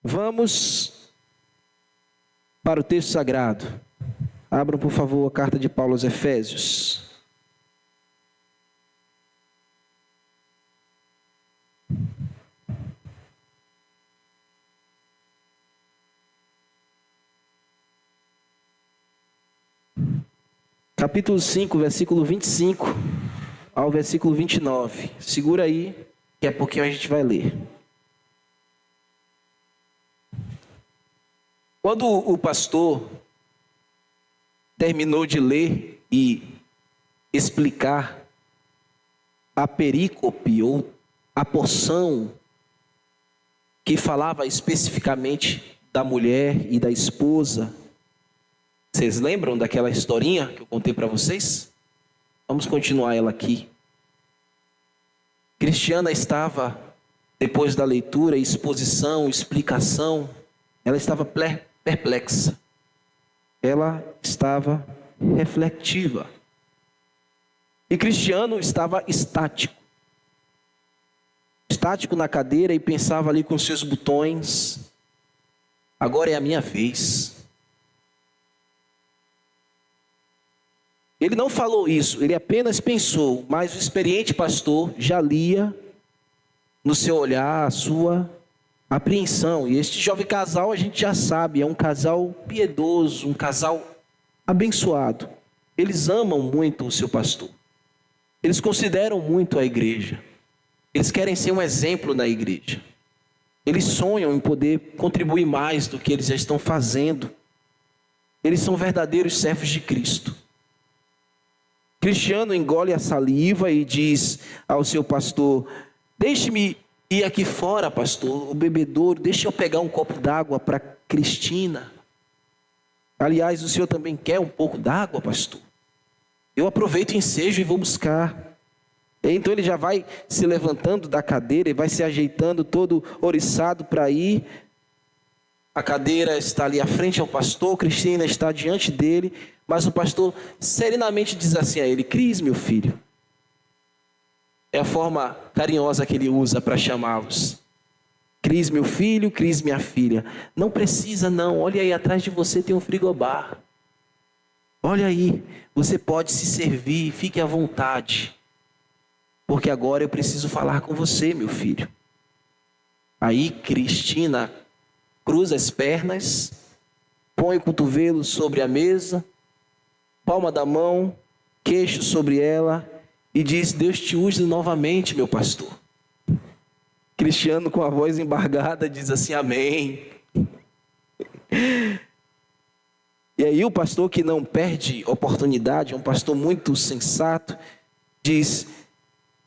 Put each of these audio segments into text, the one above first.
Vamos para o texto sagrado. Abram, por favor, a carta de Paulo aos Efésios. Capítulo 5, versículo 25 ao versículo 29. Segura aí, que a pouquinho a gente vai ler. Quando o pastor terminou de ler e explicar a perícope, ou a porção que falava especificamente da mulher e da esposa, vocês lembram daquela historinha que eu contei para vocês? Vamos continuar ela aqui. Cristiana estava, depois da leitura, exposição, explicação, ela estava perplexa. Ela estava reflexiva. E Cristiano estava estático. Estático na cadeira e pensava ali com seus botões. Agora é a minha vez. Ele não falou isso, ele apenas pensou, mas o experiente pastor já lia no seu olhar a sua apreensão. E este jovem casal, a gente já sabe, é um casal piedoso, um casal abençoado. Eles amam muito o seu pastor. Eles consideram muito a igreja. Eles querem ser um exemplo na igreja. Eles sonham em poder contribuir mais do que eles já estão fazendo. Eles são verdadeiros servos de Cristo. Cristiano engole a saliva e diz ao seu pastor: deixe-me ir aqui fora, pastor, o bebedouro, deixe eu pegar um copo d'água para Cristina. Aliás, o senhor também quer um pouco d'água, pastor? Eu aproveito o ensejo e vou buscar. Então ele já vai se levantando da cadeira e vai se ajeitando todo oriçado para ir. A cadeira está ali à frente ao pastor, Cristina está diante dele, mas o pastor serenamente diz assim a ele: Cris, meu filho. É a forma carinhosa que ele usa para chamá-los. Cris, meu filho, Cris, minha filha. Não precisa não, olha aí atrás de você tem um frigobar. Olha aí, você pode se servir, fique à vontade. Porque agora eu preciso falar com você, meu filho. Aí Cristina cruza as pernas, põe o cotovelo sobre a mesa, palma da mão, queixo sobre ela e diz: Deus te use novamente, meu pastor. Cristiano, com a voz embargada, diz assim: amém. E aí o pastor, que não perde oportunidade, é um pastor muito sensato, diz: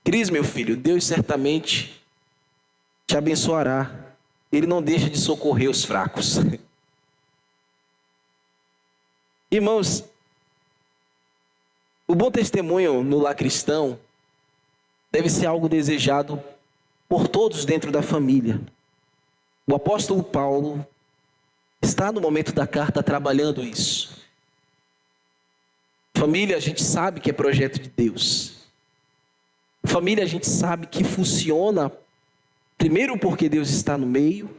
Cris, meu filho, Deus certamente te abençoará. Ele não deixa de socorrer os fracos. Irmãos, o bom testemunho no lar cristão deve ser algo desejado por todos dentro da família. O apóstolo Paulo está no momento da carta trabalhando isso. Família, a gente sabe que é projeto de Deus. Família, a gente sabe que funciona primeiro porque Deus está no meio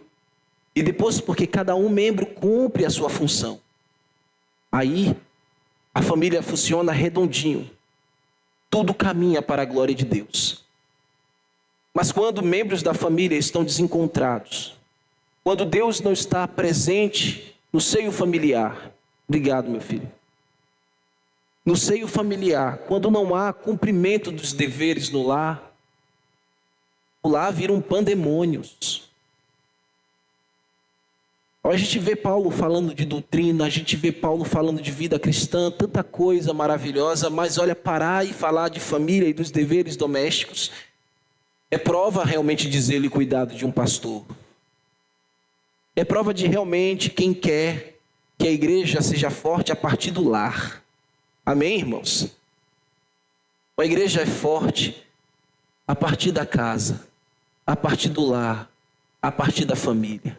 e depois porque cada um membro cumpre a sua função. Aí a família funciona redondinho. Tudo caminha para a glória de Deus. Mas quando membros da família estão desencontrados, quando Deus não está presente no seio familiar, obrigado, meu filho. No seio familiar, quando não há cumprimento dos deveres no lar, o lar vira um pandemônio. A gente vê Paulo falando de doutrina, a gente vê Paulo falando de vida cristã, tanta coisa maravilhosa, mas olha, parar e falar de família e dos deveres domésticos é prova realmente de zelo e cuidado de um pastor. É prova de realmente quem quer que a igreja seja forte a partir do lar. Amém, irmãos? A igreja é forte a partir da casa, a partir do lar, a partir da família.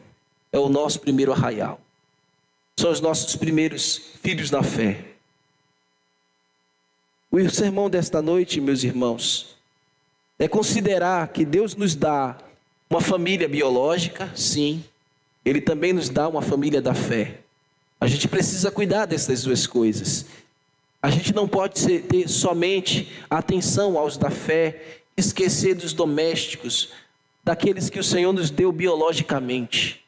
É o nosso primeiro arraial. São os nossos primeiros filhos na fé. O sermão desta noite, meus irmãos, é considerar que Deus nos dá uma família biológica, sim. Ele também nos dá uma família da fé. A gente precisa cuidar dessas duas coisas. A gente não pode ter somente atenção aos da fé, esquecer dos domésticos, daqueles que o Senhor nos deu biologicamente.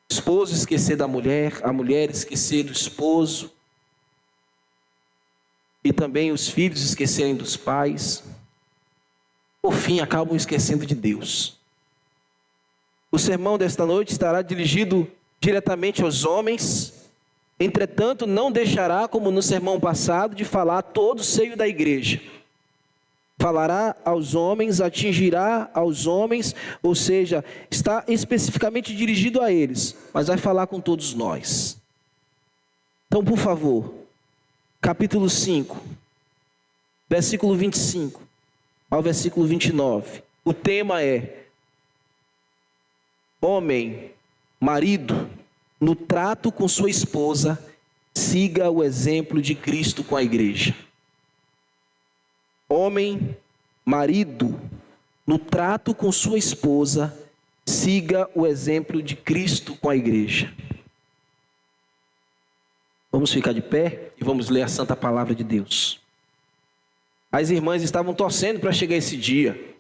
O esposo esquecer da mulher, a mulher esquecer do esposo, e também os filhos esquecerem dos pais. Por fim, acabam esquecendo de Deus. O sermão desta noite estará dirigido diretamente aos homens, entretanto, não deixará, como no sermão passado, de falar a todo o seio da igreja. Falará aos homens, atingirá aos homens, ou seja, está especificamente dirigido a eles, mas vai falar com todos nós. Então, por favor, capítulo 5, versículo 25 ao versículo 29. O tema é: homem, marido, no trato com sua esposa, siga o exemplo de Cristo com a igreja. Homem, marido, no trato com sua esposa, siga o exemplo de Cristo com a igreja. Vamos ficar de pé e vamos ler a santa palavra de Deus. As irmãs estavam torcendo para chegar esse dia.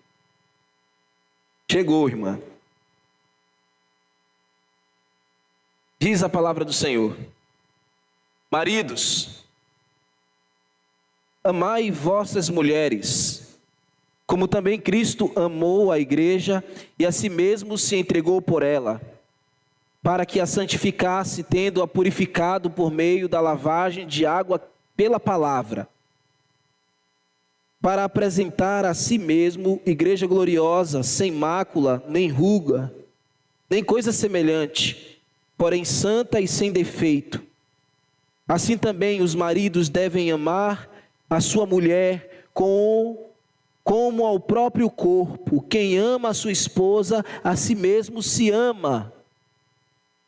Chegou, irmã. Diz a palavra do Senhor: maridos, amai vossas mulheres, como também Cristo amou a igreja e a si mesmo se entregou por ela, para que a santificasse, tendo-a purificado por meio da lavagem de água pela palavra, para apresentar a si mesmo igreja gloriosa, sem mácula, nem ruga, nem coisa semelhante, porém santa e sem defeito. Assim também os maridos devem amar a sua mulher como ao próprio corpo. Quem ama a sua esposa, a si mesmo se ama.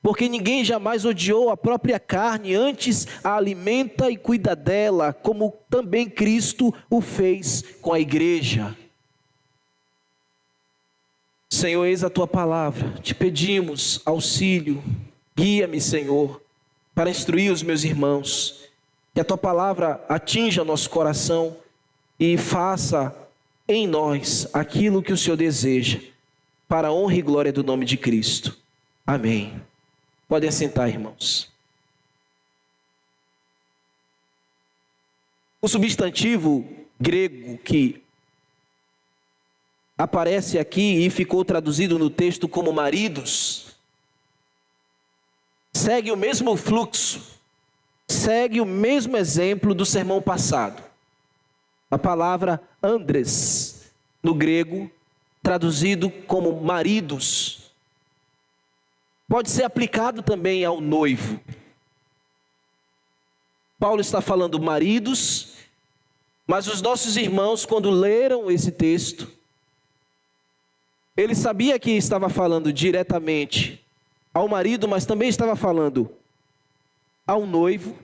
Porque ninguém jamais odiou a própria carne, antes a alimenta e cuida dela, como também Cristo o fez com a igreja. Senhor, eis a tua palavra, te pedimos auxílio, guia-me, Senhor, para instruir os meus irmãos, que a tua palavra atinja nosso coração e faça em nós aquilo que o Senhor deseja, para a honra e glória do nome de Cristo. Amém. Podem assentar, irmãos. O substantivo grego que aparece aqui e ficou traduzido no texto como maridos, segue o mesmo fluxo, segue o mesmo exemplo do sermão passado. A palavra andres, no grego, traduzido como maridos, pode ser aplicado também ao noivo. Paulo está falando maridos, mas os nossos irmãos, quando leram esse texto, ele sabia que estava falando diretamente ao marido, mas também estava falando ao noivo.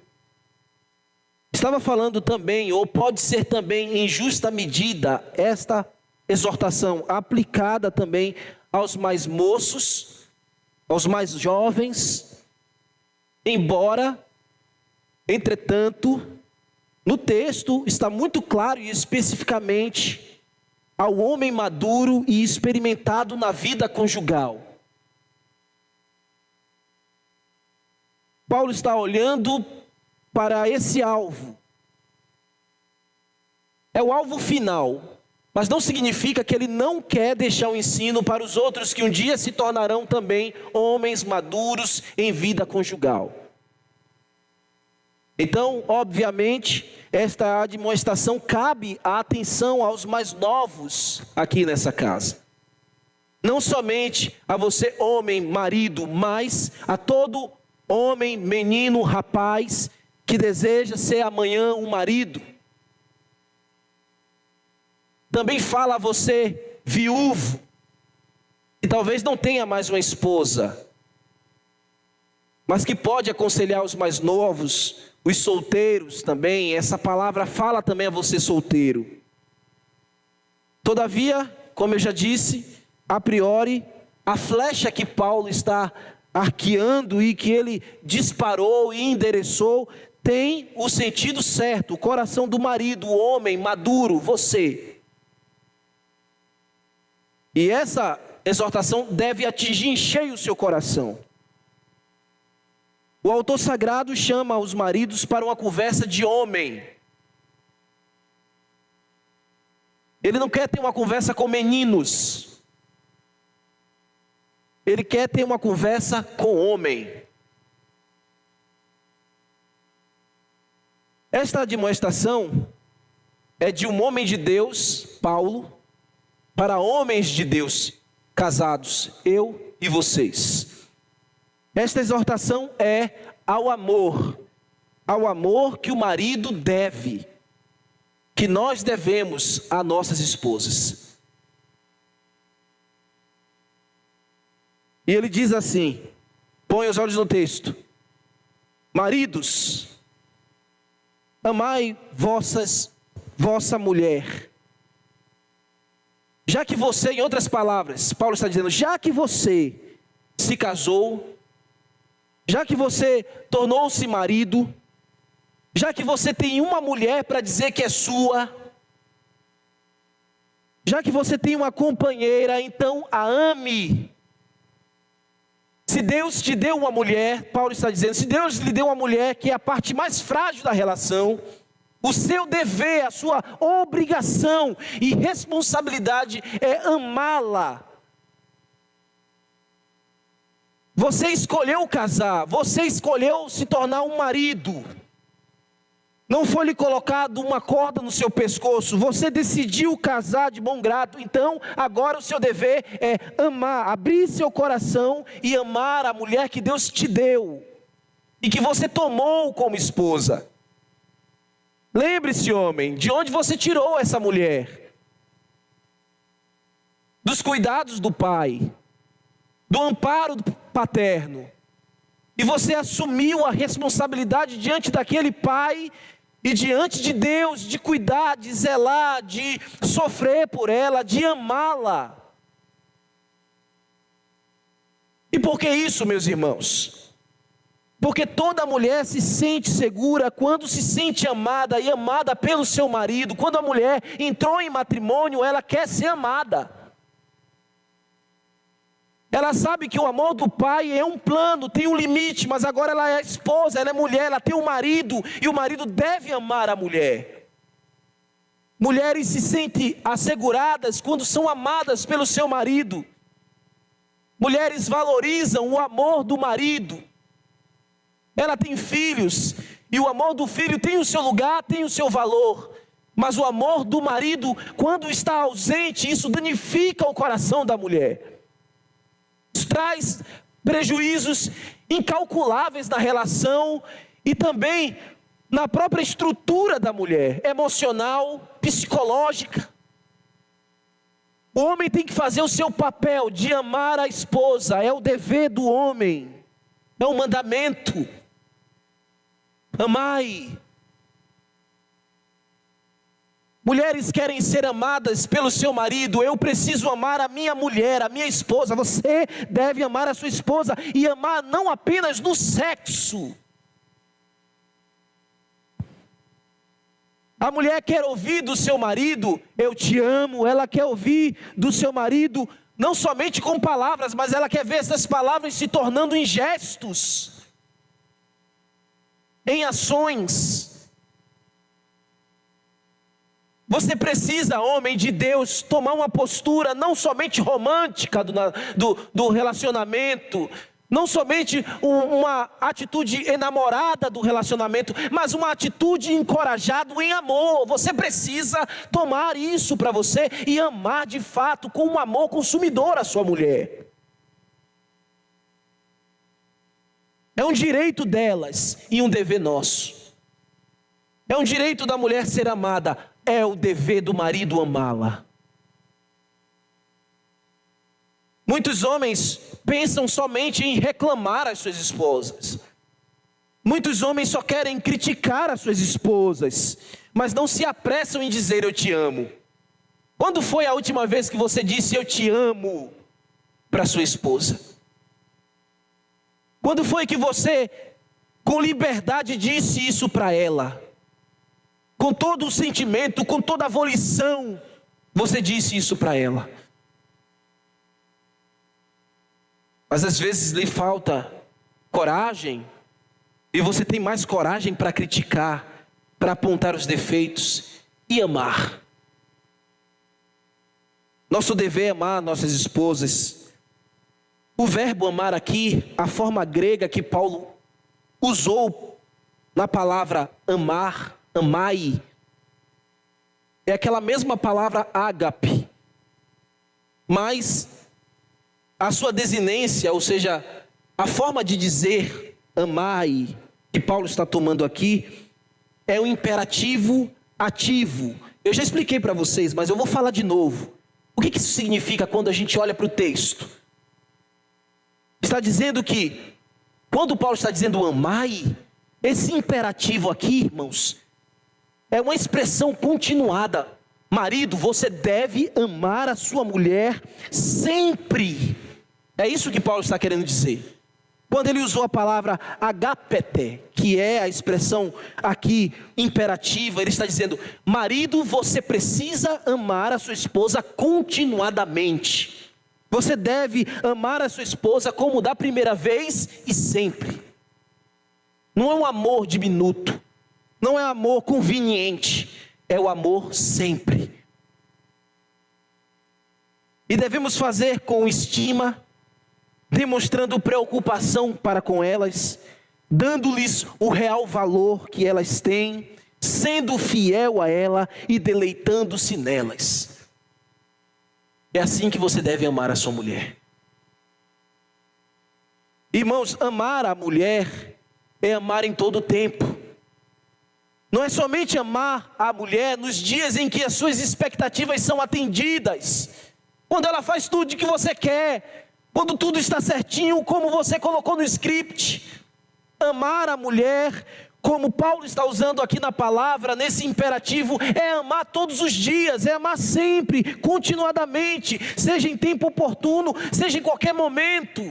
Estava falando também, ou pode ser também em justa medida, esta exortação aplicada também aos mais moços, aos mais jovens, embora, entretanto, no texto está muito claro e especificamente ao homem maduro e experimentado na vida conjugal. Paulo está olhando para esse alvo. É o alvo final. Mas não significa que ele não quer deixar o ensino para os outros que um dia se tornarão também homens maduros em vida conjugal. Então, obviamente, esta admoestação cabe a atenção aos mais novos aqui nessa casa. Não somente a você, homem, marido, mas a todo homem, menino, rapaz, que deseja ser amanhã um marido. Também fala a você, viúvo, que talvez não tenha mais uma esposa, mas que pode aconselhar os mais novos, os solteiros também. Essa palavra fala também a você, solteiro. Todavia, como eu já disse, a priori, a flecha que Paulo está arqueando e que ele disparou e endereçou, tem o sentido certo, o coração do marido, o homem maduro, você. E essa exortação deve atingir em cheio o seu coração. O autor sagrado chama os maridos para uma conversa de homem. Ele não quer ter uma conversa com meninos. Ele quer ter uma conversa com homem. Esta admoestação é de um homem de Deus, Paulo, para homens de Deus, casados, eu e vocês. Esta exortação é ao amor que o marido deve, que nós devemos a nossas esposas. E ele diz assim, põe os olhos no texto: maridos, amai vossa mulher. Já que você, em outras palavras, Paulo está dizendo, já que você se casou, já que você tornou-se marido, já que você tem uma mulher para dizer que é sua, já que você tem uma companheira, então a ame. Se Deus te deu uma mulher, Paulo está dizendo, se Deus lhe deu uma mulher que é a parte mais frágil da relação, o seu dever, a sua obrigação e responsabilidade é amá-la. Você escolheu casar, você escolheu se tornar um marido. Não foi lhe colocado uma corda no seu pescoço, você decidiu casar de bom grado. Então, agora o seu dever é amar, abrir seu coração e amar a mulher que Deus te deu e que você tomou como esposa. Lembre-se, homem, de onde você tirou essa mulher? Dos cuidados do pai, do amparo paterno. E você assumiu a responsabilidade diante daquele pai e diante de Deus de cuidar, de zelar, de sofrer por ela, de amá-la. E por que isso, meus irmãos? Porque toda mulher se sente segura quando se sente amada e amada pelo seu marido. Quando a mulher entrou em matrimônio, ela quer ser amada. Ela sabe que o amor do pai é um plano, tem um limite, mas agora ela é esposa, ela é mulher, ela tem um marido, e o marido deve amar a mulher. Mulheres se sentem asseguradas quando são amadas pelo seu marido. Mulheres valorizam o amor do marido. Ela tem filhos, e o amor do filho tem o seu lugar, tem o seu valor. Mas o amor do marido, quando está ausente, isso danifica o coração da mulher. Isso traz prejuízos incalculáveis na relação e também na própria estrutura da mulher, emocional, psicológica. O homem tem que fazer o seu papel de amar a esposa, é o dever do homem, é um mandamento. Amai. Mulheres querem ser amadas pelo seu marido. Eu preciso amar a minha mulher, a minha esposa. Você deve amar a sua esposa e amar não apenas no sexo. A mulher quer ouvir do seu marido, eu te amo. Ela quer ouvir do seu marido, não somente com palavras, mas ela quer ver essas palavras se tornando em gestos, em ações. Você precisa, homem de Deus, tomar uma postura não somente romântica do relacionamento, não somente uma atitude enamorada do relacionamento, mas uma atitude encorajada em amor. Você precisa tomar isso para você e amar de fato com um amor consumidor a sua mulher. É um direito delas e um dever nosso. É um direito da mulher ser amada, é o dever do marido amá-la. Muitos homens pensam somente em reclamar as suas esposas. Muitos homens só querem criticar as suas esposas, mas não se apressam em dizer eu te amo. Quando foi a última vez que você disse eu te amo? para sua esposa? Quando foi que você, com liberdade, disse isso para ela? Com todo o sentimento, com toda a volição, você disse isso para ela. Mas às vezes lhe falta coragem, e você tem mais coragem para criticar, para apontar os defeitos e amar. Nosso dever é amar nossas esposas. O verbo amar aqui, a forma grega que Paulo usou na palavra amar, amai, é aquela mesma palavra ágape, mas a sua desinência, ou seja, a forma de dizer amai, que Paulo está tomando aqui, é um imperativo ativo. Eu já expliquei para vocês, mas eu vou falar de novo. O que isso significa quando a gente olha para o texto? Está dizendo que, quando Paulo está dizendo amai, esse imperativo aqui, irmãos, é uma expressão continuada. Marido, você deve amar a sua mulher sempre. É isso que Paulo está querendo dizer. Quando ele usou a palavra agapete, que é a expressão aqui imperativa, ele está dizendo: marido, você precisa amar a sua esposa continuadamente. Você deve amar a sua esposa como da primeira vez e sempre. Não é um amor diminuto, não é amor conveniente, é o amor sempre. E devemos fazer com estima, demonstrando preocupação para com elas, dando-lhes o real valor que elas têm, sendo fiel a ela e deleitando-se nelas. É assim que você deve amar a sua mulher. Irmãos, amar a mulher é amar em todo o tempo. Não é somente amar a mulher nos dias em que as suas expectativas são atendidas, quando ela faz tudo o que você quer, quando tudo está certinho, como você colocou no script. Amar a mulher, como Paulo está usando aqui na palavra, nesse imperativo, é amar todos os dias, é amar sempre, continuadamente, seja em tempo oportuno, seja em qualquer momento.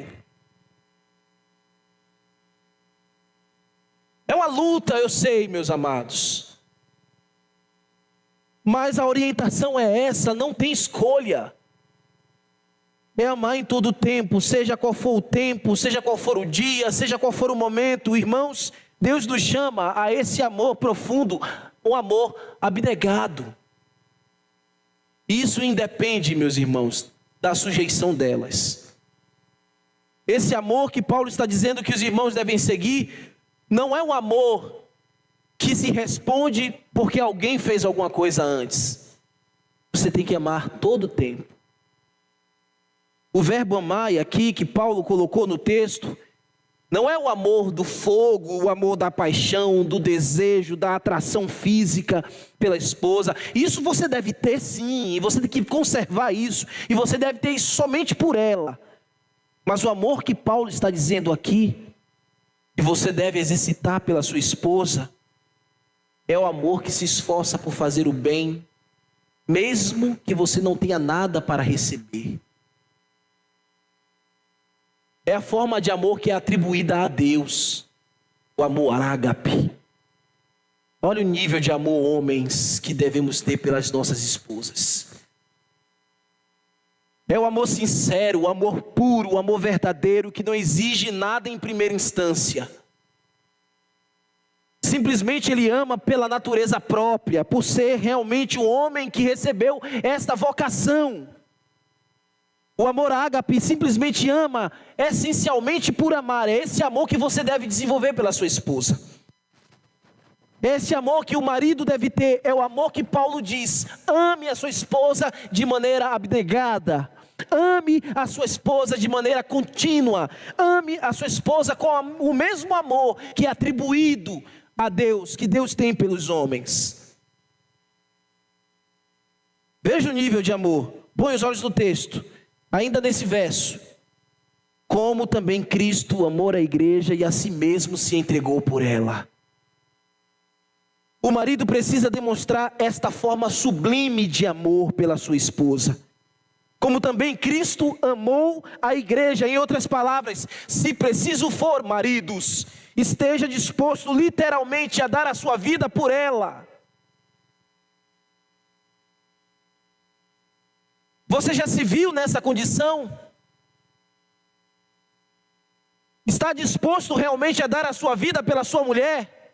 É uma luta, eu sei, meus amados, mas a orientação é essa, não tem escolha. É amar em todo o tempo, seja qual for o tempo, seja qual for o dia, seja qual for o momento. Irmãos, Deus nos chama a esse amor profundo, um amor abnegado. Isso independe, meus irmãos, da sujeição delas. Esse amor que Paulo está dizendo que os irmãos devem seguir, não é um amor que se responde porque alguém fez alguma coisa antes. Você tem que amar todo o tempo. O verbo amar aqui que Paulo colocou no texto, não é o amor do fogo, o amor da paixão, do desejo, da atração física pela esposa. Isso você deve ter sim, e você tem que conservar isso, e você deve ter isso somente por ela. Mas o amor que Paulo está dizendo aqui, que você deve exercitar pela sua esposa, é o amor que se esforça por fazer o bem, mesmo que você não tenha nada para receber. É a forma de amor que é atribuída a Deus, o amor ágape. Olha o nível de amor, homens, que devemos ter pelas nossas esposas. É o amor sincero, o amor puro, o amor verdadeiro, que não exige nada em primeira instância. Simplesmente ele ama pela natureza própria, por ser realmente o homem que recebeu esta vocação. O amor ágape simplesmente ama, essencialmente por amar. É esse amor que você deve desenvolver pela sua esposa. Esse amor que o marido deve ter é o amor que Paulo diz: ame a sua esposa de maneira abnegada. Ame a sua esposa de maneira contínua. Ame a sua esposa com o mesmo amor que é atribuído a Deus, que Deus tem pelos homens. Veja o nível de amor. Põe os olhos no texto. Ainda nesse verso, como também Cristo amou a igreja e a si mesmo se entregou por ela. O marido precisa demonstrar esta forma sublime de amor pela sua esposa. como também Cristo amou a igreja. Em outras palavras, se preciso for, maridos, esteja disposto literalmente a dar a sua vida por ela. Você já se viu nessa condição? Está disposto realmente a dar a sua vida pela sua mulher?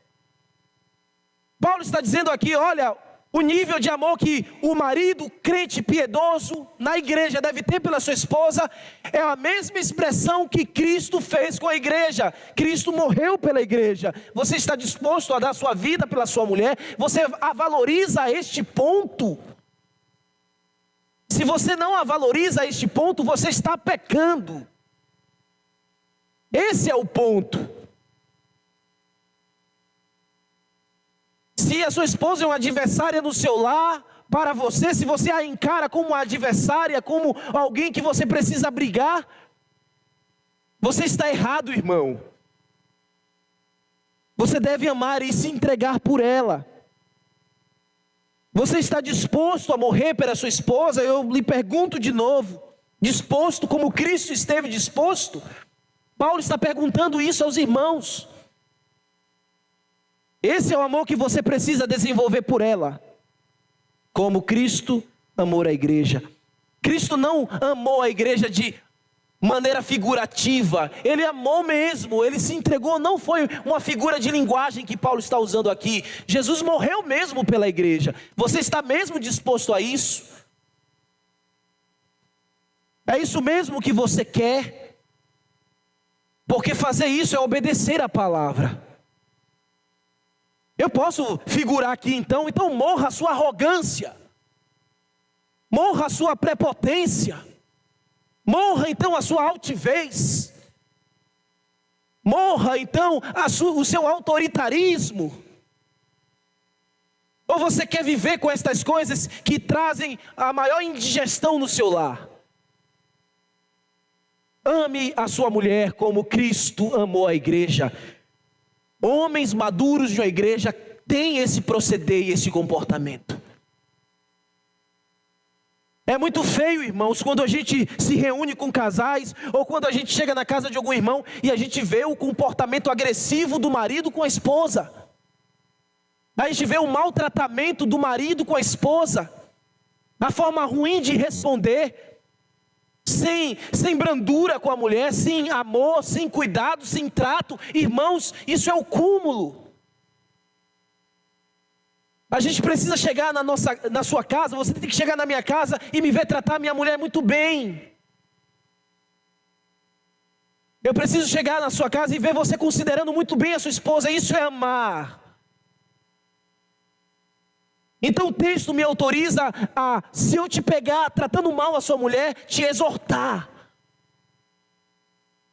Paulo está dizendo aqui, olha, o nível de amor que o marido crente piedoso na igreja deve ter pela sua esposa é a mesma expressão que Cristo fez com a igreja. Cristo morreu pela igreja. Você está disposto a dar a sua vida pela sua mulher? Você a valoriza a este ponto? Se você não a valoriza a este ponto, você está pecando. Esse é o ponto. Se a sua esposa é uma adversária no seu lar, para você, se você a encara como uma adversária, como alguém que você precisa brigar, você está errado, irmão. Você deve amar e se entregar por ela. Você está disposto a morrer pela sua esposa? Eu lhe pergunto de novo, disposto como Cristo esteve disposto? Paulo está perguntando isso aos irmãos. Esse é o amor que você precisa desenvolver por ela, como Cristo amou a igreja. Cristo não amou a igreja de maneira figurativa, Ele amou mesmo, Ele se entregou, não foi uma figura de linguagem que Paulo está usando aqui. Jesus morreu mesmo pela igreja. Você está mesmo disposto a isso? É isso mesmo que você quer? Porque fazer isso é obedecer a palavra. Eu posso figurar aqui então morra a sua arrogância, morra a sua prepotência, morra então a sua altivez, morra então o seu autoritarismo. Ou você quer viver com estas coisas que trazem a maior indigestão no seu lar? Ame a sua mulher como Cristo amou a igreja. Homens maduros de uma igreja têm esse proceder e esse comportamento. É muito feio, irmãos, quando a gente se reúne com casais, ou quando a gente chega na casa de algum irmão e a gente vê o comportamento agressivo do marido com a esposa. A gente vê o maltratamento do marido com a esposa, a forma ruim de responder, sem brandura com a mulher, sem amor, sem cuidado, sem trato. Irmãos, isso é o cúmulo. A gente precisa chegar na sua casa, você tem que chegar na minha casa e me ver tratar minha mulher muito bem. Eu preciso chegar na sua casa e ver você considerando muito bem a sua esposa. Isso é amar. Então o texto me autoriza a, se eu te pegar tratando mal a sua mulher, te exortar.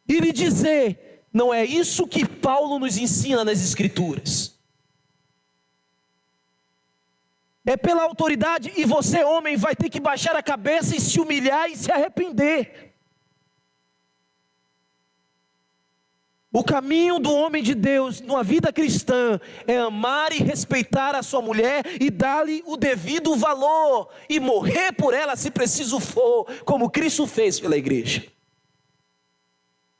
E lhe dizer, não é isso que Paulo nos ensina nas Escrituras. É pela autoridade, e você, homem, vai ter que baixar a cabeça e se humilhar e se arrepender. O caminho do homem de Deus, numa vida cristã, é amar e respeitar a sua mulher e dar-lhe o devido valor, e morrer por ela se preciso for, como Cristo fez pela igreja.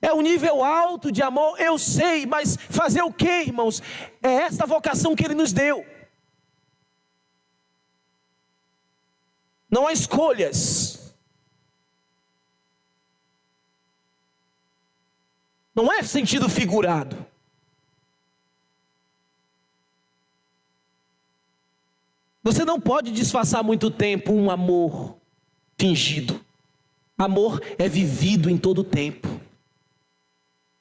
É um nível alto de amor, eu sei, mas fazer o que, irmãos? É esta vocação que Ele nos deu. Não há escolhas. Não é sentido figurado. Você não pode disfarçar muito tempo um amor fingido. Amor é vivido em todo tempo.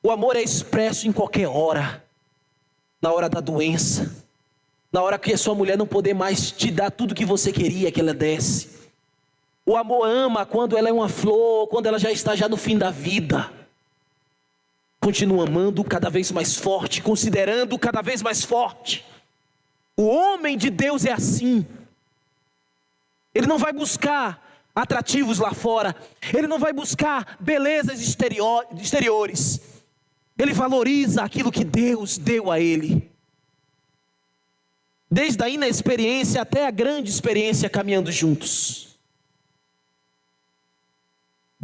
O amor é expresso em qualquer hora. Na hora da doença. Na hora que a sua mulher não poder mais te dar tudo que você queria que ela desse. O amor ama quando ela é uma flor, quando ela já está no fim da vida. Continua amando cada vez mais forte, considerando cada vez mais forte. O homem de Deus é assim. Ele não vai buscar atrativos lá fora. Ele não vai buscar belezas exteriores. Ele valoriza aquilo que Deus deu a ele. Desde a inexperiência até a grande experiência caminhando juntos.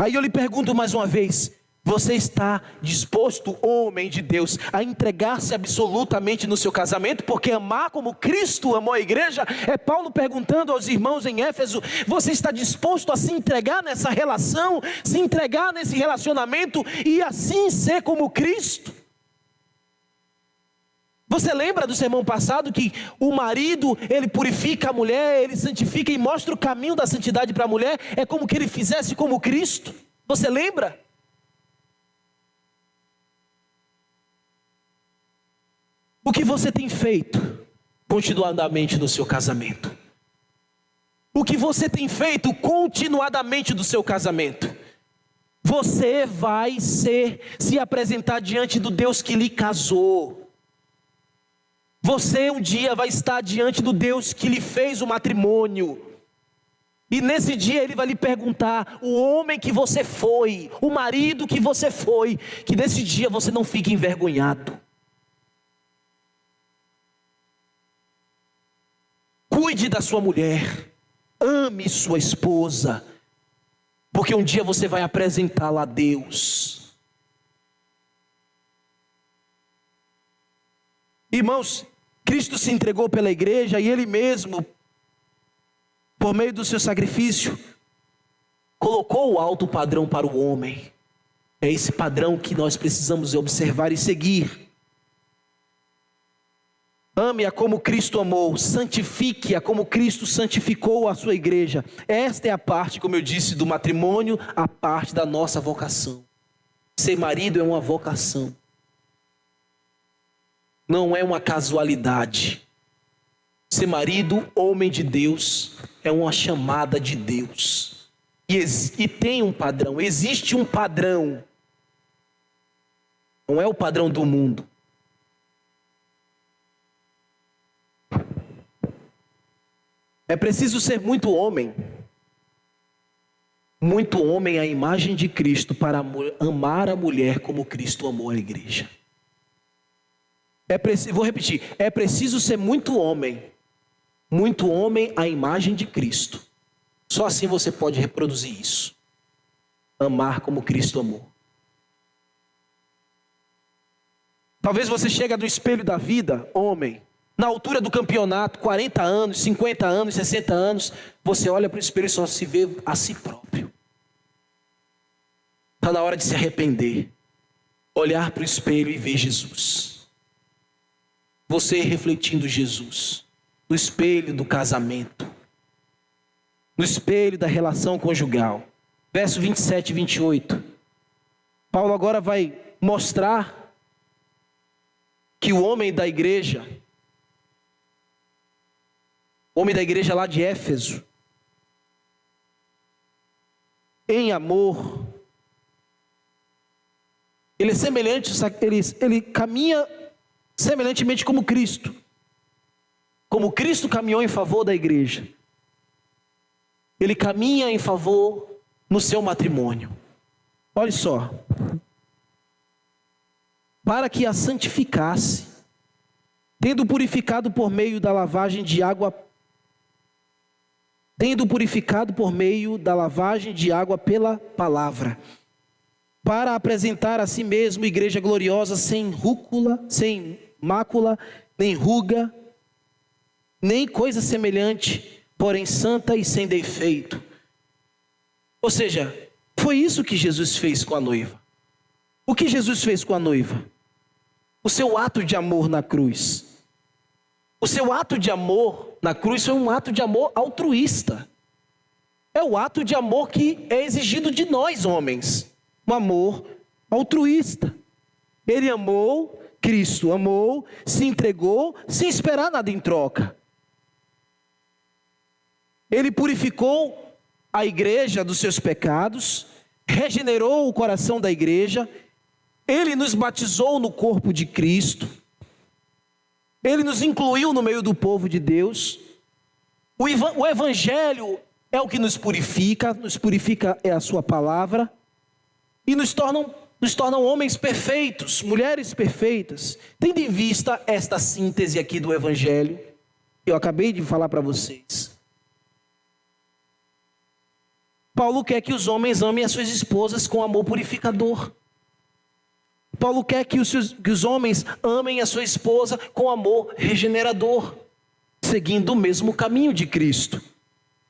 Aí eu lhe pergunto mais uma vez: você está disposto, homem de Deus, a entregar-se absolutamente no seu casamento? Porque amar como Cristo amou a igreja, é Paulo perguntando aos irmãos em Éfeso: você está disposto a se entregar nessa relação, se entregar nesse relacionamento e assim ser como Cristo? Você lembra do sermão passado que o marido, ele purifica a mulher, ele santifica e mostra o caminho da santidade para a mulher? É como que ele fizesse como Cristo. Você lembra? O que você tem feito continuadamente no seu casamento? O que você tem feito continuadamente do seu casamento? Você vai se apresentar diante do Deus que lhe casou. Você um dia vai estar diante do Deus que lhe fez o matrimônio. E nesse dia ele vai lhe perguntar: o homem que você foi, o marido que você foi, que nesse dia você não fique envergonhado. Cuide da sua mulher, ame sua esposa, porque um dia você vai apresentá-la a Deus. Irmãos, Cristo se entregou pela igreja e Ele mesmo, por meio do seu sacrifício, colocou o alto padrão para o homem. É esse padrão que nós precisamos observar e seguir. Ame-a como Cristo amou, santifique-a como Cristo santificou a sua igreja. Esta é a parte, como eu disse, do matrimônio, a parte da nossa vocação. Ser marido é uma vocação. Não é uma casualidade. Ser marido, homem de Deus, é uma chamada de Deus. E tem um padrão, existe um padrão. Não é o padrão do mundo. É preciso ser muito homem à imagem de Cristo para amar a mulher como Cristo amou a igreja. Vou repetir, é preciso ser muito homem à imagem de Cristo. Só assim você pode reproduzir isso. Amar como Cristo amou. Talvez você chegue no espelho da vida, homem, na altura do campeonato, 40 anos, 50 anos, 60 anos, você olha para o espelho e só se vê a si próprio. Está na hora de se arrepender. Olhar para o espelho e ver Jesus. Você refletindo Jesus. No espelho do casamento. No espelho da relação conjugal. Verso 27 e 28. Paulo agora vai mostrar que o homem da igreja lá de Éfeso, em amor, ele é semelhante, ele caminha semelhantemente como Cristo. Como Cristo caminhou em favor da igreja, ele caminha em favor no seu matrimônio. Olha só. Para que a santificasse, tendo purificado por meio da lavagem de água pela palavra, para apresentar a si mesmo igreja gloriosa, sem rúcula, sem mácula, nem ruga, nem coisa semelhante, porém santa e sem defeito. Ou seja, foi isso que Jesus fez com a noiva. O que Jesus fez com a noiva? O seu ato de amor na cruz. O seu ato de amor na cruz foi um ato de amor altruísta. É o ato de amor que é exigido de nós, homens. Um amor altruísta. Ele amou, Cristo amou, se entregou, sem esperar nada em troca. Ele purificou a igreja dos seus pecados, regenerou o coração da igreja, ele nos batizou no corpo de Cristo, ele nos incluiu no meio do povo de Deus. O evangelho é o que nos purifica é a sua palavra, e nos tornam homens perfeitos, mulheres perfeitas. Tendo em vista esta síntese aqui do evangelho, que eu acabei de falar para vocês. Paulo quer que os homens amem as suas esposas com amor purificador. Paulo quer que os homens amem a sua esposa com amor regenerador, seguindo o mesmo caminho de Cristo.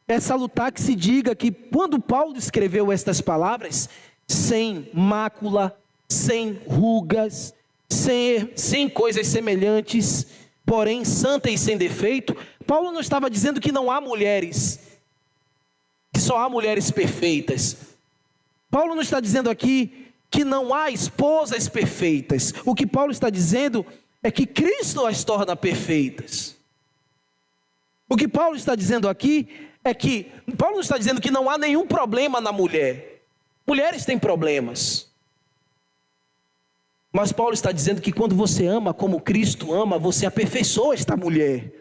É salutar que se diga que quando Paulo escreveu estas palavras, sem mácula, sem rugas, sem coisas semelhantes, porém santa e sem defeito, Paulo não estava dizendo que não há mulheres, que só há mulheres perfeitas. Paulo não está dizendo aqui que não há esposas perfeitas. O que Paulo está dizendo é que Cristo as torna perfeitas. O que Paulo está dizendo aqui é que Paulo não está dizendo que não há nenhum problema na mulher. Mulheres têm problemas. Mas Paulo está dizendo que quando você ama como Cristo ama, você aperfeiçoa esta mulher.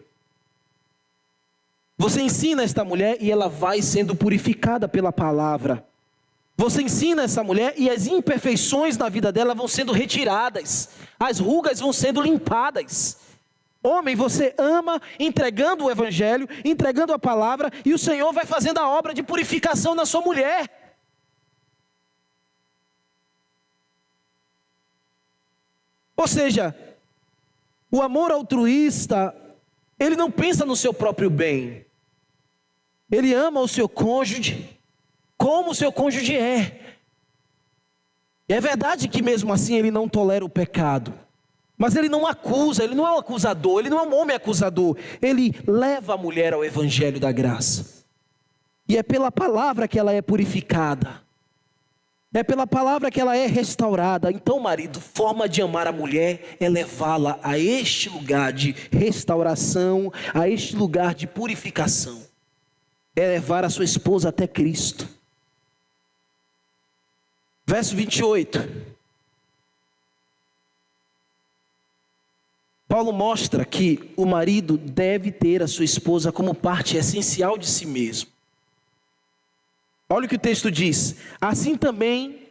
Você ensina esta mulher e ela vai sendo purificada pela palavra. Você ensina essa mulher e as imperfeições na vida dela vão sendo retiradas. As rugas vão sendo limpadas. Homem, você ama entregando o evangelho, entregando a palavra, e o Senhor vai fazendo a obra de purificação na sua mulher. Ou seja, o amor altruísta, ele não pensa no seu próprio bem. Ele ama o seu cônjuge como o seu cônjuge é. E é verdade que mesmo assim ele não tolera o pecado. Mas ele não acusa, ele não é um acusador, ele não é um homem acusador. Ele leva a mulher ao evangelho da graça. E é pela palavra que ela é purificada. É pela palavra que ela é restaurada. Então, marido, forma de amar a mulher é levá-la a este lugar de restauração, a este lugar de purificação. É levar a sua esposa até Cristo. Verso 28. Paulo mostra que o marido deve ter a sua esposa como parte essencial de si mesmo. Olha o que o texto diz. Assim também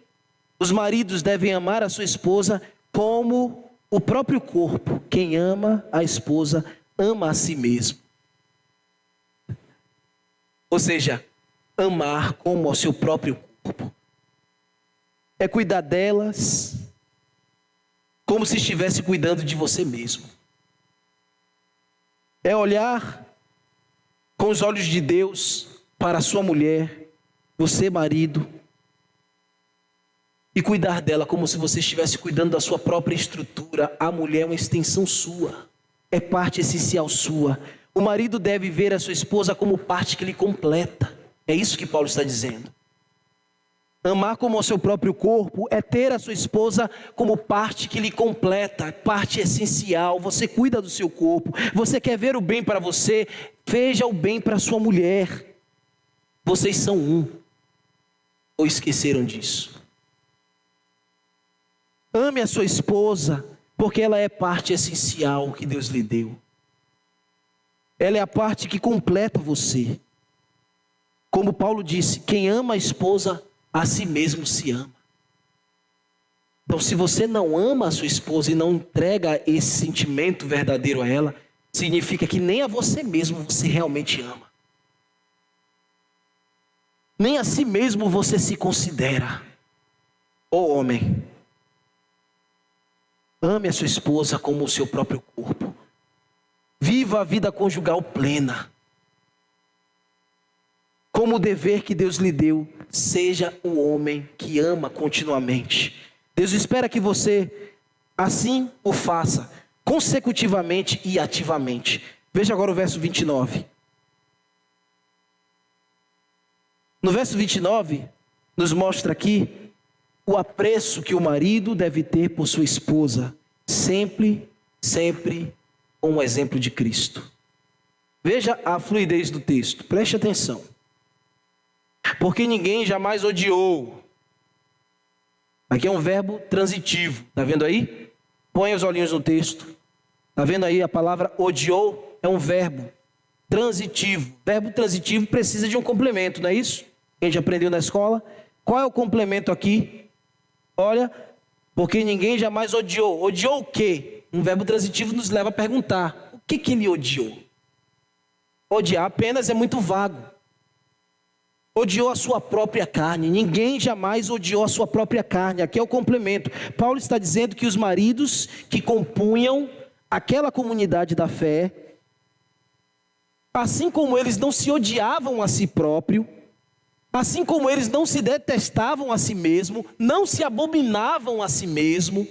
os maridos devem amar a sua esposa como o próprio corpo. Quem ama a esposa ama a si mesmo. Ou seja, amar como ao seu próprio corpo. É cuidar delas como se estivesse cuidando de você mesmo. É olhar com os olhos de Deus para a sua mulher, você marido, e cuidar dela como se você estivesse cuidando da sua própria estrutura. A mulher é uma extensão sua, é parte essencial sua. O marido deve ver a sua esposa como parte que lhe completa. É isso que Paulo está dizendo. Amar como o seu próprio corpo é ter a sua esposa como parte que lhe completa, parte essencial. Você cuida do seu corpo, você quer ver o bem para você, veja o bem para a sua mulher. Vocês são um, ou esqueceram disso? Ame a sua esposa, porque ela é parte essencial que Deus lhe deu. Ela é a parte que completa você. Como Paulo disse, quem ama a esposa, a si mesmo se ama. Então, se você não ama a sua esposa e não entrega esse sentimento verdadeiro a ela, significa que nem a você mesmo você realmente ama. Nem a si mesmo você se considera. Ô homem, ame a sua esposa como o seu próprio corpo. Viva a vida conjugal plena. Como o dever que Deus lhe deu, seja o homem que ama continuamente. Deus espera que você assim o faça, consecutivamente e ativamente. Veja agora o verso 29. No verso 29, nos mostra aqui o apreço que o marido deve ter por sua esposa, sempre com o exemplo de Cristo. Veja a fluidez do texto, preste atenção. Porque ninguém jamais odiou. Aqui é um verbo transitivo, está vendo aí? Põe os olhinhos no texto. Está vendo aí a palavra odiou? É um verbo transitivo. Verbo transitivo precisa de um complemento, não é isso? A gente aprendeu na escola. Qual é o complemento aqui? Olha, porque ninguém jamais odiou. Odiou o quê? Um verbo transitivo nos leva a perguntar: o que ele odiou? Odiar apenas é muito vago. odiou a sua própria carne. Ninguém jamais odiou a sua própria carne. Aqui é o complemento. Paulo está dizendo que os maridos que compunham aquela comunidade da fé, assim como eles não se odiavam a si próprio, assim como eles não se detestavam a si mesmo, não se abominavam a si mesmo,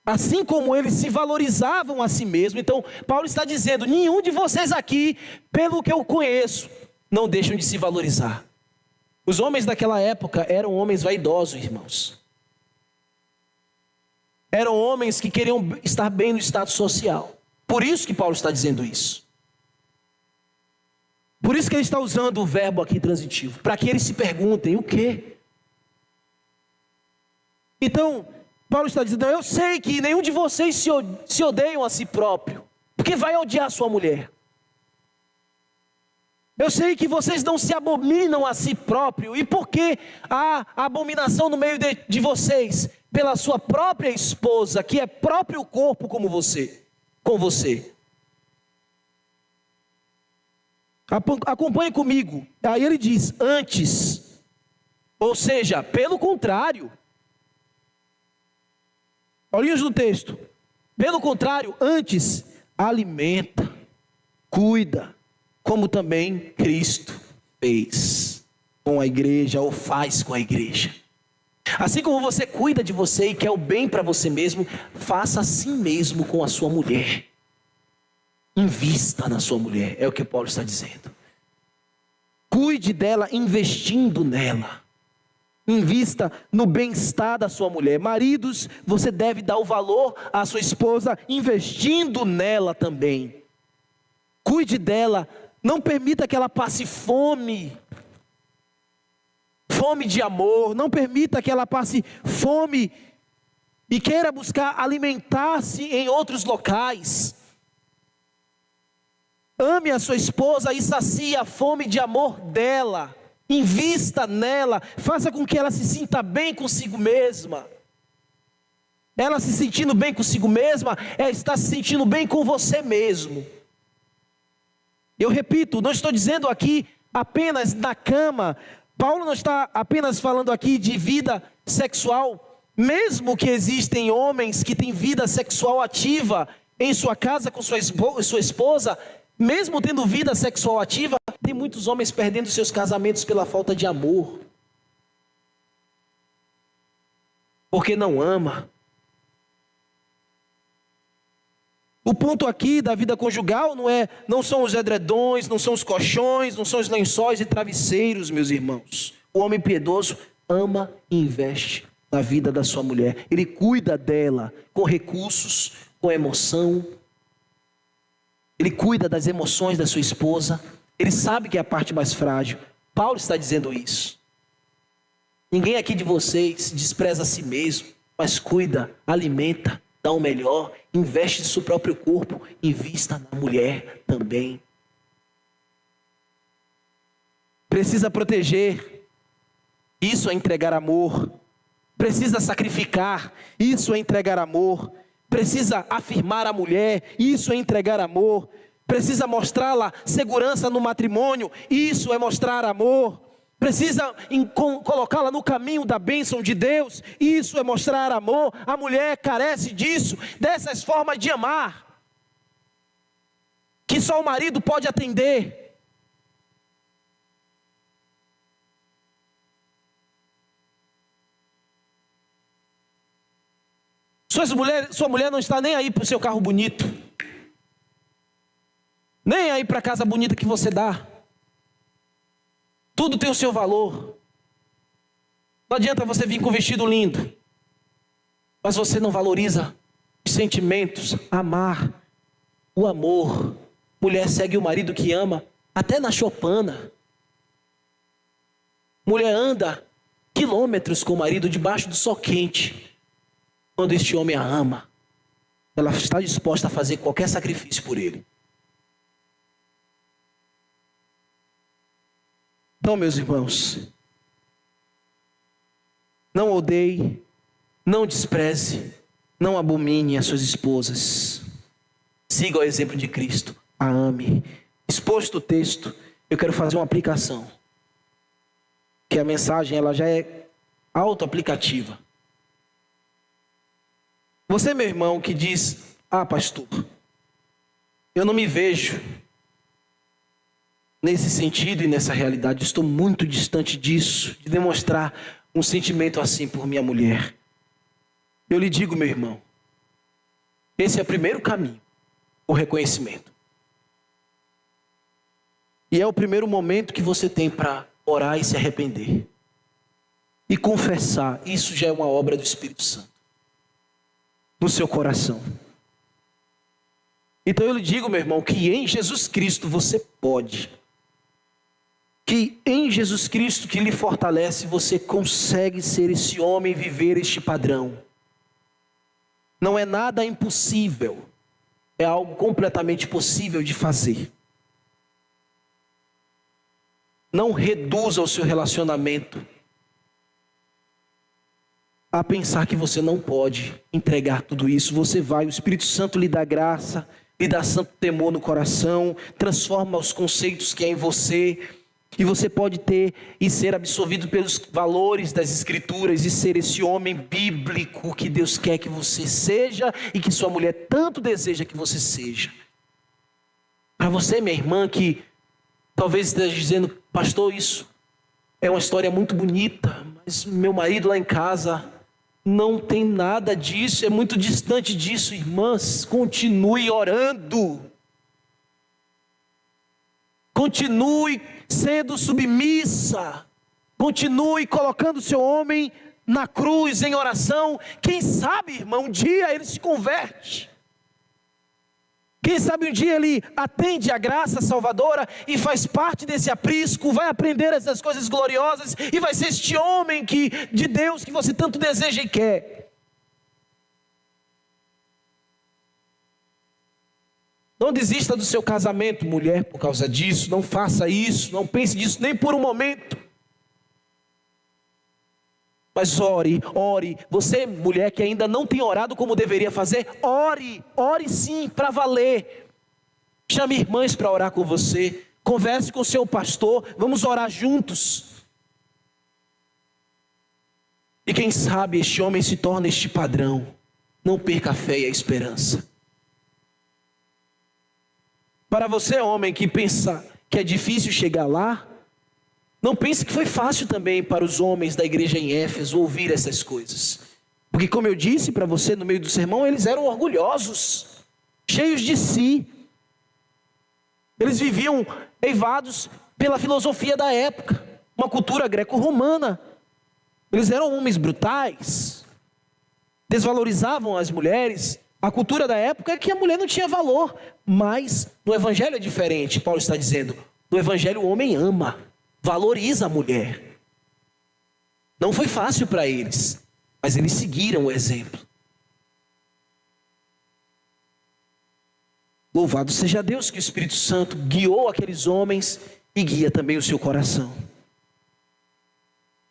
assim como eles se valorizavam a si mesmo. Então, Paulo está dizendo, nenhum de vocês aqui, pelo que eu conheço, não deixam de se valorizar. Os homens daquela época eram homens vaidosos, irmãos. Eram homens que queriam estar bem no status social. Por isso que Paulo está dizendo isso. Por isso que ele está usando o verbo aqui transitivo. Para que eles se perguntem, o quê? Então, Paulo está dizendo, eu sei que nenhum de vocês se odeiam a si próprio. Porque vai odiar sua mulher. Eu sei que vocês não se abominam a si próprio. E por que há abominação no meio de vocês? Pela sua própria esposa, que é próprio corpo com você. Acompanhe comigo. Aí ele diz, antes. Ou seja, pelo contrário. Olhinhos no texto. Pelo contrário, antes, alimenta, cuida, como também Cristo fez com a igreja, ou faz com a igreja. Assim como você cuida de você e quer o bem para você mesmo, faça assim mesmo com a sua mulher. Invista na sua mulher, é o que Paulo está dizendo. Cuide dela investindo nela. Invista no bem-estar da sua mulher. Maridos, você deve dar o valor à sua esposa investindo nela também. Cuide dela, não permita que ela passe fome. Fome de amor, não permita que ela passe fome e queira buscar alimentar-se em outros locais. Ame a sua esposa e sacie a fome de amor dela. Invista nela, faça com que ela se sinta bem consigo mesma. Ela se sentindo bem consigo mesma, ela está se sentindo bem com você mesmo. Eu repito, não estou dizendo aqui apenas na cama. Paulo não está apenas falando aqui de vida sexual, mesmo que existem homens que têm vida sexual ativa em sua casa com sua esposa, mesmo tendo vida sexual ativa, tem muitos homens perdendo seus casamentos pela falta de amor, porque não ama. O ponto aqui da vida conjugal não são os edredões, não são os colchões, não são os lençóis e travesseiros, meus irmãos. O homem piedoso ama e investe na vida da sua mulher. Ele cuida dela com recursos, com emoção. Ele cuida das emoções da sua esposa. Ele sabe que é a parte mais frágil. Paulo está dizendo isso. Ninguém aqui de vocês despreza a si mesmo, mas cuida, alimenta, dá o melhor, investe em seu próprio corpo, invista na mulher também. Precisa proteger, isso é entregar amor. Precisa sacrificar, isso é entregar amor. Precisa afirmar a mulher, isso é entregar amor. Precisa mostrá-la segurança no matrimônio, isso é mostrar amor. Precisa colocá-la no caminho da bênção de Deus, isso é mostrar amor. A mulher carece disso, dessas formas de amar, que só o marido pode atender. Sua mulher não está nem aí para o seu carro bonito, nem aí para a casa bonita que você dá. Tudo tem o seu valor. Não adianta você vir com um vestido lindo, mas você não valoriza os sentimentos, amar, o amor. Mulher segue o marido que ama, até na choupana. Mulher anda quilômetros com o marido debaixo do sol quente. Quando este homem a ama, ela está disposta a fazer qualquer sacrifício por ele. Então, meus irmãos, não odeie, não despreze, não abomine as suas esposas. Siga o exemplo de Cristo, a ame. Exposto o texto, eu quero fazer uma aplicação. Que a mensagem ela já é auto-aplicativa. Você, meu irmão, que diz, pastor, eu não me vejo nesse sentido e nessa realidade, estou muito distante disso, de demonstrar um sentimento assim por minha mulher. Eu lhe digo, meu irmão, esse é o primeiro caminho, o reconhecimento. E é o primeiro momento que você tem para orar e se arrepender. E confessar, isso já é uma obra do Espírito Santo. No seu coração. Então eu lhe digo, meu irmão, que em Jesus Cristo você pode. Que em Jesus Cristo que lhe fortalece, você consegue ser esse homem e viver este padrão. Não é nada impossível. É algo completamente possível de fazer. Não reduza o seu relacionamento a pensar que você não pode entregar tudo isso. Você vai, o Espírito Santo lhe dá graça, lhe dá santo temor no coração, transforma os conceitos que há em você, e você pode ter e ser absorvido pelos valores das Escrituras e ser esse homem bíblico que Deus quer que você seja e que sua mulher tanto deseja que você seja. Para você, minha irmã, que talvez esteja dizendo, pastor, isso é uma história muito bonita, mas meu marido lá em casa não tem nada disso, é muito distante disso. Irmãs, continue orando. Continue sendo submissa. Continue colocando seu homem na cruz em oração. Quem sabe, irmão, um dia ele se converte. Quem sabe um dia ele atende a graça salvadora e faz parte desse aprisco, vai aprender essas coisas gloriosas e vai ser este homem de Deus que você tanto deseja e quer. Não desista do seu casamento, mulher, por causa disso. Não faça isso, não pense nisso nem por um momento. Mas ore. Você, mulher que ainda não tem orado como deveria fazer, ore sim, para valer. Chame irmãs para orar com você. Converse com o seu pastor, vamos orar juntos. E quem sabe este homem se torna este padrão. Não perca a fé e a esperança. Para você, homem, que pensa que é difícil chegar lá, não pense que foi fácil também para os homens da igreja em Éfeso ouvir essas coisas. Porque como eu disse para você no meio do sermão, eles eram orgulhosos, cheios de si. Eles viviam eivados pela filosofia da época, uma cultura greco-romana. Eles eram homens brutais, desvalorizavam as mulheres. A cultura da época é que a mulher não tinha valor, mas no evangelho é diferente. Paulo está dizendo, no evangelho o homem ama, valoriza a mulher. Não foi fácil para eles, mas eles seguiram o exemplo. Louvado seja Deus que o Espírito Santo guiou aqueles homens e guia também o seu coração.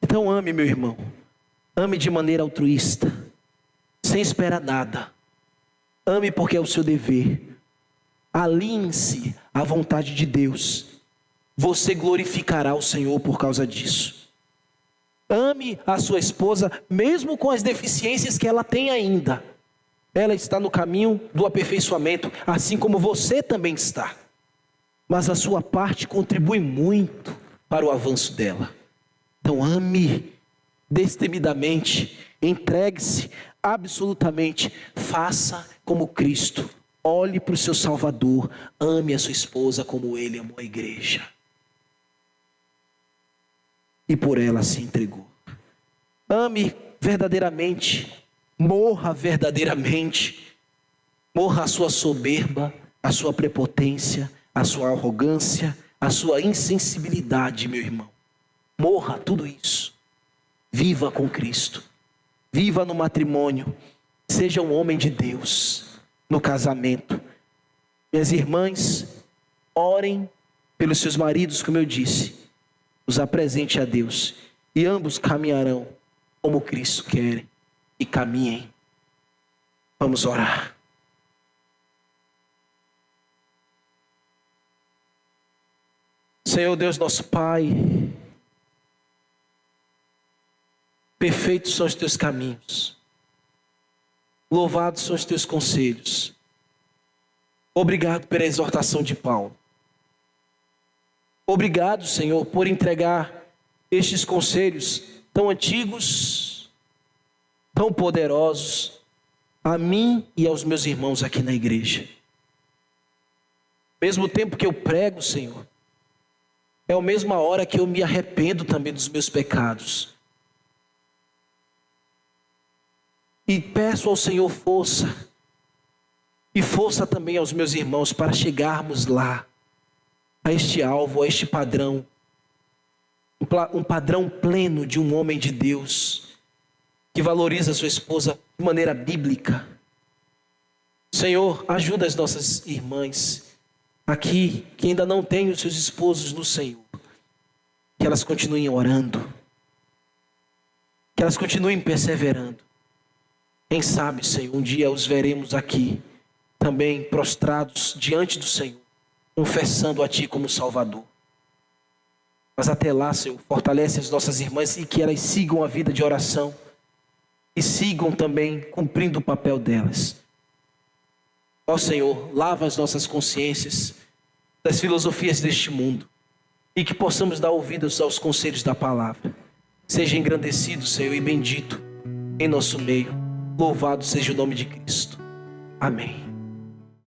Então ame, meu irmão. Ame de maneira altruísta, sem esperar nada. Ame porque é o seu dever. Alinhe-se à vontade de Deus. Você glorificará o Senhor por causa disso. Ame a sua esposa, mesmo com as deficiências que ela tem ainda. Ela está no caminho do aperfeiçoamento, assim como você também está. Mas a sua parte contribui muito para o avanço dela. Então ame destemidamente, entregue-se absolutamente, faça como Cristo. Olhe para o seu Salvador, ame a sua esposa como Ele amou a igreja. E por ela se entregou. Ame verdadeiramente, morra verdadeiramente, morra a sua soberba, a sua prepotência, a sua arrogância, a sua insensibilidade, meu irmão. Morra tudo isso. Viva com Cristo. Viva no matrimônio. Seja um homem de Deus no casamento. Minhas irmãs, orem pelos seus maridos, como eu disse. Os apresente a Deus. E ambos caminharão como Cristo quer. E caminhem. Vamos orar. Senhor Deus nosso Pai, perfeitos são os teus caminhos, louvados são os teus conselhos. Obrigado pela exortação de Paulo. Obrigado, Senhor, por entregar estes conselhos tão antigos, tão poderosos, a mim e aos meus irmãos aqui na igreja. Mesmo tempo que eu prego, Senhor, é a mesma hora que eu me arrependo também dos meus pecados. E peço ao Senhor força, e força também aos meus irmãos para chegarmos lá, a este alvo, a este padrão, um padrão pleno de um homem de Deus, que valoriza a sua esposa de maneira bíblica. Senhor, ajuda as nossas irmãs aqui, que ainda não têm os seus esposos no Senhor, que elas continuem orando, que elas continuem perseverando. Quem sabe, Senhor, um dia os veremos aqui, também prostrados diante do Senhor, confessando a Ti como Salvador. Mas até lá, Senhor, fortalece as nossas irmãs e que elas sigam a vida de oração e sigam também cumprindo o papel delas. Ó Senhor, lava as nossas consciências das filosofias deste mundo e que possamos dar ouvidos aos conselhos da palavra. Seja engrandecido, Senhor, e bendito em nosso meio. Louvado seja o nome de Cristo. Amém.